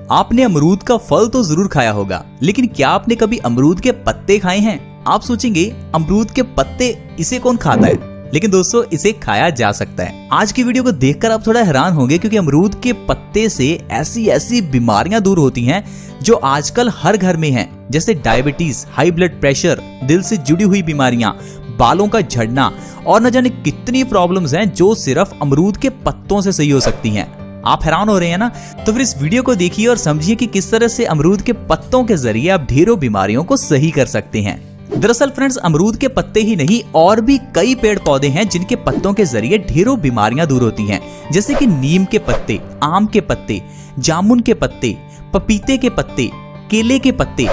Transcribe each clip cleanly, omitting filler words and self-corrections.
आपने अमरूद का फल तो जरूर खाया होगा, लेकिन क्या आपने कभी अमरूद के पत्ते खाए हैं? आप सोचेंगे अमरूद के पत्ते, इसे कौन खाता है? लेकिन दोस्तों इसे खाया जा सकता है। आज की वीडियो को देखकर आप थोड़ा हैरान होंगे, क्योंकि अमरूद के पत्ते से ऐसी बीमारियां दूर होती हैं जो आजकल हर घर में हैं, जैसे डायबिटीज, हाई ब्लड प्रेशर, दिल से जुड़ी हुई बीमारियां, बालों का झड़ना और न जाने कितनी प्रॉब्लम्स हैं जो सिर्फ अमरूद के पत्तों से सही हो सकती हैं। आप हैरान हो रहे हैं ना? तो फिर इस वीडियो को देखिए और समझिए कि किस तरह से अमरूद के पत्तों के जरिए आप ढेरों बीमारियों को सही कर सकते हैं। दरअसल फ्रेंड्स, अमरूद के पत्ते ही नहीं और भी कई पेड़ पौधे हैं जिनके पत्तों के जरिए ढेरों बीमारियां दूर होती हैं, जैसे कि नीम के पत्ते, आम के पत्ते, जामुन के पत्ते, पपीते के पत्ते, केले के पत्ते।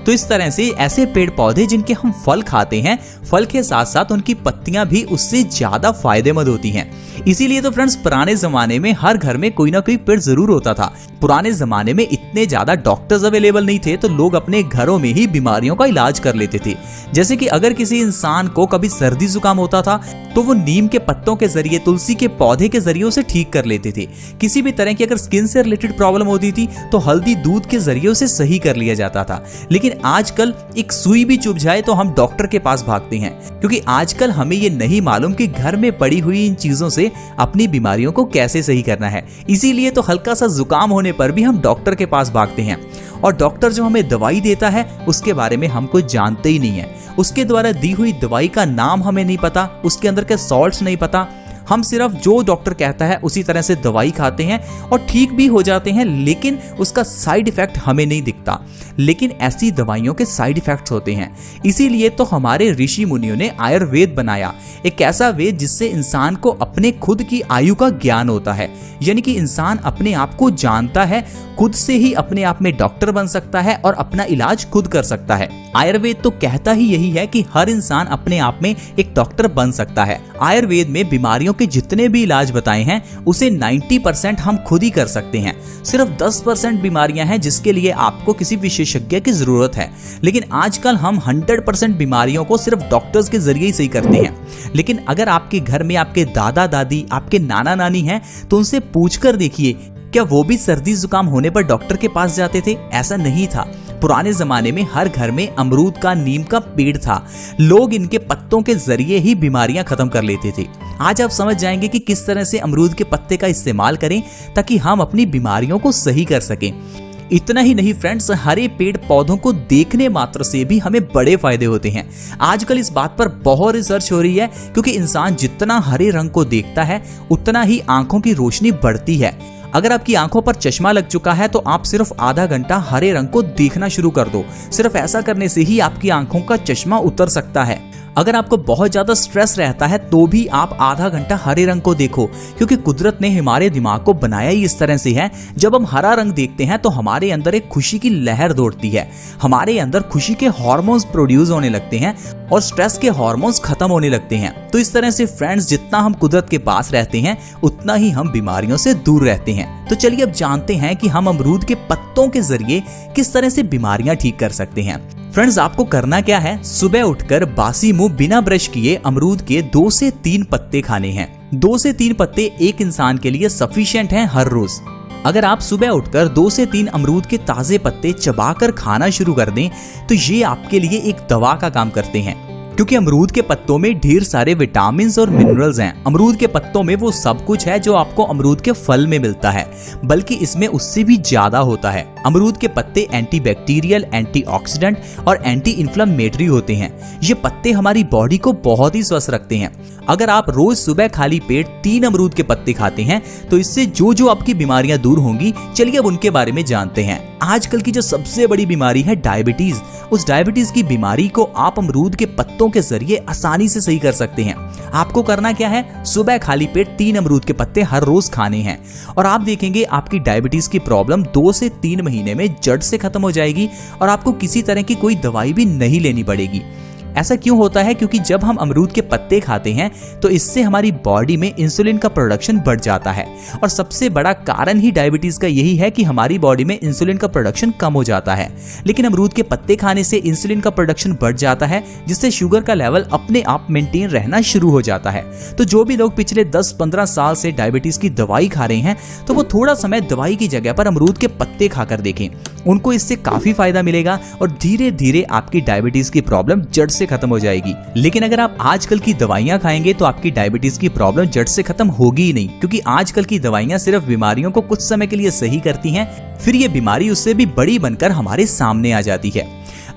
तो इस तरह से ऐसे पेड़ पौधे जिनके हम फल खाते हैं, फल के साथ साथ उनकी पत्तियां भी उससे ज्यादा फायदेमंद होती हैं। इसीलिए तो फ्रेंड्स, पुराने जमाने में हर घर में कोई ना कोई पेड़ जरूर होता था। पुराने जमाने में इतने ज्यादा डॉक्टर्स अवेलेबल नहीं थे, तो लोग अपने घरों में ही बीमारियों का इलाज कर लेते थे। जैसे कि अगर किसी इंसान को कभी सर्दी जुकाम होता था तो वो नीम के पत्तों के जरिए, तुलसी के पौधे के जरिए उसे ठीक कर लेते थे। किसी भी तरह की अगर स्किन से रिलेटेड प्रॉब्लम होती थी तो हल्दी दूध के जरिए उसे सही कर लिया जाता था। लेकिन आजकल एक सुई भी चुभ जाए तो हम डॉक्टर के पास भागते हैं, क्योंकि आजकल हमें ये नहीं मालूम कि घर में पड़ी हुई इन चीजों से अपनी बीमारियों को कैसे सही करना है। इसीलिए तो हल्का सा जुकाम होने पर भी हम डॉक्टर के पास भागते हैं, और डॉक्टर जो हमें दवाई देता है उसके बारे में हम कुछ जानते ही नहीं है। उसके द्वारा दी हुई दवाई का नाम हमें नहीं पता, उसके अंदर के सॉल्ट्स नहीं पता। हम सिर्फ जो डॉक्टर कहता है उसी तरह से दवाई खाते हैं और ठीक भी हो जाते हैं, लेकिन उसका साइड इफेक्ट हमें नहीं दिखता। लेकिन ऐसी दवाइयों के साइड इफेक्ट्स होते हैं। इसीलिए तो हमारे ऋषि मुनियों ने आयुर्वेद बनाया, एक ऐसा वेद जिससे इंसान को अपने खुद की आयु का ज्ञान होता है। यानी कि इंसान अपने आप को जानता है, खुद से ही अपने आप में डॉक्टर बन सकता है और अपना इलाज खुद कर सकता है। आयुर्वेद तो कहता ही यही है कि हर इंसान अपने आप में एक डॉक्टर बन सकता है। आयुर्वेद में बीमारियों के जितने भी इलाज बताए हैं उसे 90% हम खुद ही कर सकते हैं। सिर्फ 10% बीमारियां हैं जिसके लिए आपको किसी विशेषज्ञ की जरूरत है। लेकिन आजकल हम 100% बीमारियों को सिर्फ डॉक्टर्स के जरिए ही सही करते हैं। लेकिन अगर आपके घर में आपके दादा दादी, आपके नाना नानी हैं, तो उनसे पूछकर देखिए, क्या वो भी सर्दी जुकाम होने पर डॉक्टर के पास जाते थे? ऐसा नहीं था। पुराने जमाने में हर घर में अमरूद का, नीम का पेड़ था। लोग इनके पत्तों के जरिए ही बीमारियां खत्म कर लेते थे। आज आप समझ जाएंगे कि किस तरह से अमरूद के पत्ते का इस्तेमाल करें ताकि हम अपनी बीमारियों को सही कर सकें। इतना ही नहीं फ्रेंड्स, हरे पेड़ पौधों को देखने मात्र से भी हमें बड़े फायदे होते हैं। आजकल इस बात पर बहुत रिसर्च हो रही है, क्योंकि इंसान जितना हरे रंग को देखता है उतना ही आंखों की रोशनी बढ़ती है। अगर आपकी आंखों पर चश्मा लग चुका है तो आप सिर्फ आधा घंटा हरे रंग को देखना शुरू कर दो। सिर्फ ऐसा करने से ही आपकी आंखों का चश्मा उतर सकता है। अगर आपको बहुत ज्यादा स्ट्रेस रहता है तो भी आप आधा घंटा हरे रंग को देखो, क्योंकि कुदरत ने हमारे दिमाग को बनाया ही इस तरह से है। जब हम हरा रंग देखते हैं तो हमारे अंदर एक खुशी की लहर दौड़ती है, हमारे अंदर खुशी के हार्मोन्स प्रोड्यूस होने लगते हैं और स्ट्रेस के हार्मोन्स खत्म होने लगते हैं। तो इस तरह से फ्रेंड्स, जितना हम कुदरत के पास रहते हैं उतना ही हम बीमारियों से दूर रहते हैं। तो चलिए अब जानते हैं कि हम अमरूद के पत्तों के जरिए किस तरह से बीमारियां ठीक कर सकते हैं। फ्रेंड्स, आपको करना क्या है, सुबह उठकर बासी मुंह बिना ब्रश किए अमरूद के 2 से 3 पत्ते खाने हैं। 2 से 3 पत्ते एक इंसान के लिए सफिशिएंट हैं हर रोज। अगर आप सुबह उठकर 2 से 3 अमरूद के ताजे पत्ते चबाकर खाना शुरू कर दें तो ये आपके लिए एक दवा का काम करते हैं, क्योंकि अमरूद के पत्तों में ढेर सारे विटामिन और मिनरल्स हैं। अमरूद के पत्तों में वो सब कुछ है जो आपको अमरूद के फल में मिलता है, बल्कि इसमें उससे भी ज्यादा होता है। अमरूद के पत्ते एंटीबैक्टीरियल, एंटीऑक्सीडेंट और एंटी इन्फ्लेमेटरी होते हैं। ये पत्ते हमारी बॉडी को बहुत ही स्वस्थ रखते हैं। अगर आप रोज सुबह खाली पेट 3 अमरूद के पत्ते खाते हैं तो इससे जो आपकी बीमारियां दूर होंगी। चलिए अब उनके बारे में जानते हैं। आजकल की जो सबसे बड़ी बीमारी है डायबिटीज, उस डायबिटीज की बीमारी को आप अमरूद के पत्तों के जरिए आसानी से सही कर सकते हैं। आपको करना क्या है, सुबह खाली पेट 3 अमरूद के पत्ते हर रोज खाने हैं और आप देखेंगे आपकी डायबिटीज की प्रॉब्लम 2 से 3 महीने में जड़ से खत्म हो जाएगी और आपको किसी तरह की कोई दवाई भी नहीं लेनी पड़ेगी। ऐसा क्यों होता है? क्योंकि जब हम अमरूद के पत्ते खाते हैं तो इससे हमारी बॉडी में इंसुलिन का प्रोडक्शन बढ़ जाता है और सबसे बड़ा कारण ही डायबिटीज का यही है कि हमारी बॉडी में इंसुलिन का प्रोडक्शन कम हो जाता है। लेकिन अमरूद के पत्ते खाने से इंसुलिन का प्रोडक्शन बढ़ जाता है, जिससे शुगर का लेवल अपने आप मेंटेन रहना शुरू हो जाता है। तो जो भी लोग पिछले 10-15 साल से डायबिटीज की दवाई खा रहे हैं तो वो थोड़ा समय दवाई की जगह पर अमरूद के पत्ते खाकर देखें, उनको इससे काफी फायदा मिलेगा और धीरे धीरे आपकी डायबिटीज की प्रॉब्लम जड़ से खत्म हो जाएगी। लेकिन अगर आप आजकल की दवाइयां खाएंगे तो आपकी डायबिटीज की प्रॉब्लम जड़ से खत्म होगी ही नहीं, क्योंकि आजकल की दवाइयां सिर्फ बीमारियों को कुछ समय के लिए सही करती हैं, फिर ये बीमारी उससे भी बड़ी बनकर हमारे सामने आ जाती है।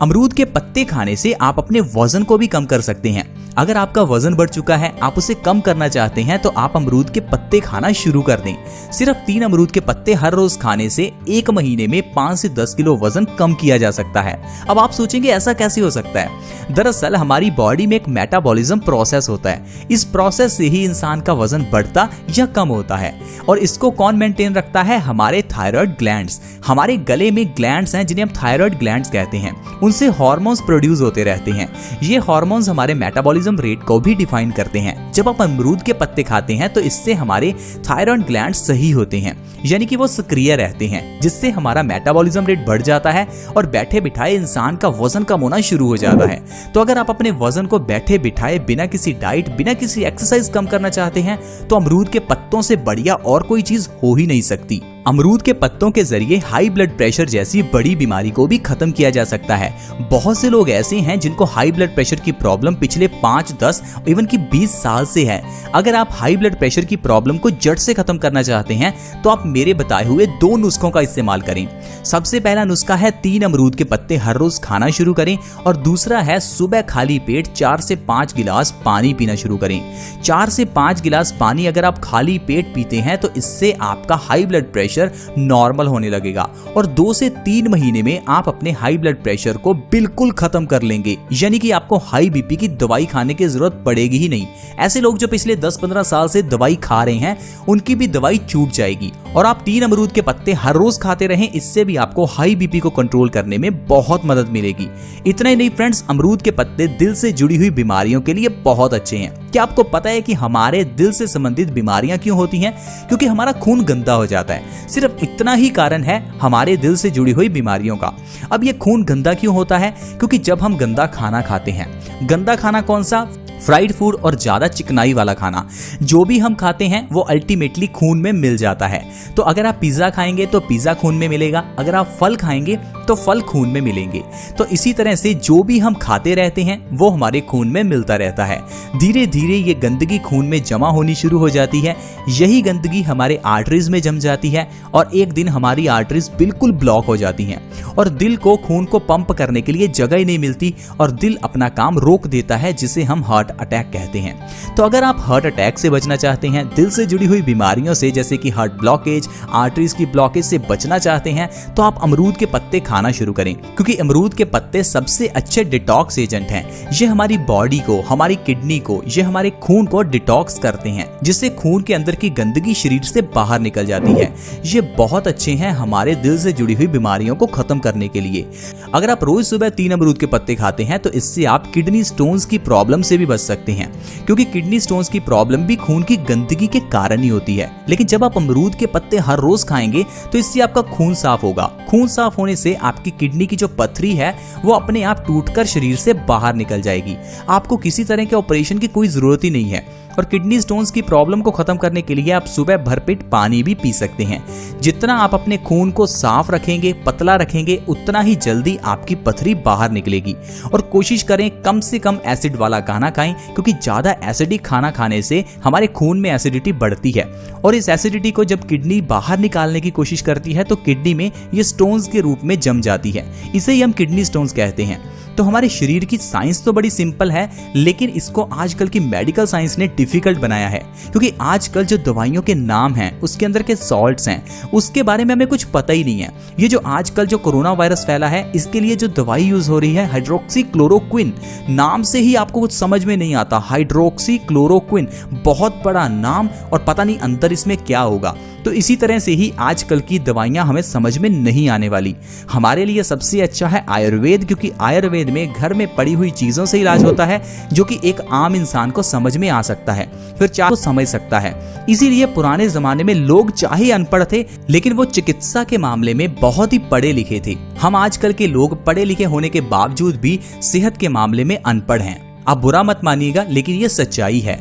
अमरूद के पत्ते खाने से आप अपने वजन को भी कम कर सकते हैं। अगर आपका वजन बढ़ चुका है, आप उसे कम करना चाहते हैं तो आप अमरूद के पत्ते खाना शुरू कर दें। सिर्फ 3 अमरूद के पत्ते हर रोज खाने से 1 महीने में 5 से 10 किलो वजन कम किया जा सकता है। अब आप सोचेंगे ऐसा कैसे हो सकता है? दरअसल हमारी बॉडी में एक मेटाबॉलिज्म प्रोसेस होता है। इस प्रोसेस से ही इंसान का वजन बढ़ता या कम होता है और इसको कौन मेंटेन रखता है? हमारे थायराइड ग्लैंड्स। हमारे गले में ग्लैंड्स हैं जिन्हें हम थायराइड ग्लैंड्स कहते हैं, उनसे हार्मोन्स प्रोड्यूस होते रहते हैं। ये हार्मोन्स हमारे मेटाबॉलिज्म रेट को भी डिफाइन करते हैं। जब आप अमरूद के पत्ते खाते हैं तो इससे हमारे थायराइड ग्लैंड्स सही होते हैं, यानी कि वो सक्रिय रहते हैं, जिससे हमारा मेटाबॉलिज्म रेट बढ़ जाता है और बैठे बिठाए इंसान का वजन कम होना शुरू हो जाता है। तो अगर आप अपने वजन को बैठे बिठाए बिना किसी डाइट, बिना किसी एक्सरसाइज कम करना चाहते हैं तो अमरूद के पत्तों से बढ़िया और कोई चीज हो ही नहीं सकती। अमरूद के पत्तों के जरिए हाई ब्लड प्रेशर जैसी बड़ी बीमारी को भी खत्म किया जा सकता है। बहुत से लोग ऐसे हैं जिनको हाई ब्लड प्रेशर की प्रॉब्लम पिछले 5, 10 इवन की 20 साल से है। अगर आप हाई ब्लड प्रेशर की प्रॉब्लम को जड़ से खत्म करना चाहते हैं तो आप मेरे बताए हुए 2 नुस्खों का इस्तेमाल करें। सबसे पहला नुस्खा है 3 अमरूद के पत्ते हर रोज खाना शुरू करें और दूसरा है सुबह खाली पेट 4 से 5 गिलास पानी पीना शुरू करें। 4 से 5 गिलास पानी अगर आप खाली पेट पीते हैं तो इससे आपका हाई ब्लड प्रेशर नॉर्मल होने लगेगा और 2 से 3 महीने में आप अपने हाई ब्लड प्रेशर को बिल्कुल खत्म कर लेंगे, यानी कि आपको हाई बीपी की दवाई खाने की जरूरत पड़ेगी ही नहीं। ऐसे लोग जो पिछले 10-15 साल से दवाई खा रहे हैं उनकी भी दवाई छूट जाएगी और आप 3 अमरूद के पत्ते हर रोज खाते रहें, इससे भी आपको हाई बीपी को कंट्रोल करने में बहुत मदद मिलेगी। इतना ही नहीं फ्रेंड्स, अमरूद के पत्ते दिल से जुड़ी हुई बीमारियों के लिए बहुत अच्छे हैं। क्या आपको पता है कि हमारे दिल से संबंधित बीमारियां क्यों होती हैं? क्योंकि हमारा खून गंदा हो जाता है। सिर्फ इतना ही कारण है हमारे दिल से जुड़ी हुई बीमारियों का। अब ये खून गंदा क्यों होता है? क्योंकि जब हम गंदा खाना खाते हैं, गंदा खाना कौन सा? फ्राइड फूड और ज्यादा चिकनाई वाला खाना, जो भी हम खाते हैं वो अल्टीमेटली खून में मिल जाता है। तो अगर आप पिज्जा खाएंगे तो पिज्जा खून में मिलेगा, अगर आप फल खाएंगे तो फल खून में मिलेंगे। तो इसी तरह से जो भी हम खाते रहते हैं वो हमारे खून में मिलता रहता है। धीरे धीरे ये गंदगी खून में जमा होनी शुरू हो जाती है। यही गंदगी हमारे आर्टरीज में जम जाती है और एक दिन हमारी आर्टरीज बिल्कुल ब्लॉक हो जाती हैं और दिल को खून को पंप करने के लिए जगह ही नहीं मिलती और दिल अपना काम रोक देता है, जिसे हम हार्ट अटैक कहते हैं। तो अगर आप हार्ट अटैक से बचना चाहते हैं, दिल से जुड़ी हुई बीमारियों से जैसे कि हार्ट ब्लॉकेज, आर्टरीज की ब्लॉकेज से बचना चाहते हैं तो आप अमरूद के पत्ते खाना शुरू करें, क्योंकि अमरूद के पत्ते सबसे अच्छे डिटॉक्स एजेंट हैं। ये हमारी बॉडी को, हमारी किडनी को, ये हमारे खून को डिटॉक्स करते हैं, जिससे खून के अंदर की गंदगी शरीर से बाहर निकल जाती है। ये बहुत अच्छे हैं हमारे दिल से जुड़ी हुई बीमारियों को खत्म करने के लिए। अगर आप रोज सुबह 3 अमरूद के पत्ते खाते हैं तो इससे आप किडनी स्टोन्स की प्रॉब्लम से भी बच सकते हैं, क्योंकि किडनी स्टोन्स की प्रॉब्लम भी खून की गंदगी के कारण ही होती है। लेकिन जब आप अमरूद के पत्ते हर रोज खाएंगे तो इससे आपका खून साफ होगा। खून साफ होने से आपकी किडनी की जो पथरी है वो अपने आप टूटकर शरीर से बाहर निकल जाएगी। आपको किसी तरह के ऑपरेशन की कोई जरूरत ही नहीं है। और किडनी स्टोन्स की प्रॉब्लम को खत्म करने के लिए आप सुबह भरपेट पानी भी पी सकते हैं। जितना आप अपने खून को साफ रखेंगे, पतला रखेंगे, उतना ही जल्दी आपकी पथरी बाहर निकलेगी। और कोशिश करें कम से कम एसिड वाला खाना खाएं, क्योंकि ज्यादा एसिडिक खाना खाने से हमारे खून में एसिडिटी बढ़ती है और इस एसिडिटी को जब किडनी बाहर निकालने की कोशिश करती है तो किडनी में ये स्टोन्स के रूप में जम जाती है। इसे ही हम किडनी स्टोन्स कहते हैं। तो हमारे शरीर की साइंस तो बड़ी सिंपल है, लेकिन इसको आजकल की मेडिकल साइंस ने डिफिकल्ट बनाया है, क्योंकि आजकल जो दवाइयों के नाम हैं उसके अंदर के सॉल्ट्स हैं उसके बारे में हमें कुछ पता ही नहीं है। ये जो आजकल जो कोरोना वायरस फैला है इसके लिए जो दवाई यूज हो रही है हाइड्रोक्सीक्लोरोक्विन, नाम से ही आपको कुछ समझ में नहीं आता। हाइड्रोक्सीक्लोरोक्विन बहुत बड़ा नाम और पता नहीं अंदर इसमें क्या होगा। तो इसी तरह से ही आजकल की दवाइयां हमें समझ में नहीं आने वाली। हमारे लिए सबसे अच्छा है आयुर्वेद, क्योंकि आयुर्वेद आयुर्वेद में घर में पड़ी हुई चीजों से इलाज होता है, जो कि एक आम इंसान को समझ में आ सकता है, फिर चाहे समझ सकता है। इसीलिए पुराने जमाने में लोग चाहे अनपढ़ थे, लेकिन वो चिकित्सा के मामले में बहुत ही पढ़े लिखे थे। हम आजकल के लोग पढ़े लिखे होने के बावजूद भी सेहत के मामले में अनपढ़ हैं। आप बुरा मत मानिएगा, लेकिन ये सच्चाई है।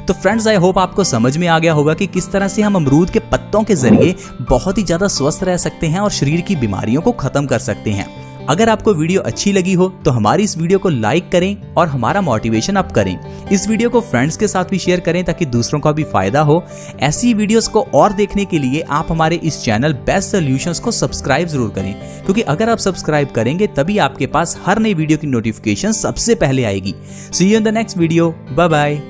तो फ्रेंड्स, आई होप आपको समझ में आ गया होगा कि किस तरह से हम अमरूद के पत्तों के जरिए बहुत ही ज्यादा स्वस्थ रह सकते हैं और शरीर की बीमारियों को खत्म कर सकते हैं। अगर आपको वीडियो अच्छी लगी हो तो हमारी इस वीडियो को लाइक करें और हमारा मोटिवेशन अप करें। इस वीडियो को फ्रेंड्स के साथ भी शेयर करें ताकि दूसरों का भी फायदा हो। ऐसी वीडियोस को और देखने के लिए आप हमारे इस चैनल बेस्ट सॉल्यूशंस को सब्सक्राइब जरूर करें, क्योंकि अगर आप सब्सक्राइब करेंगे तभी आपके पास हर नई वीडियो की नोटिफिकेशन सबसे पहले आएगी। See you in the next video. Bye bye.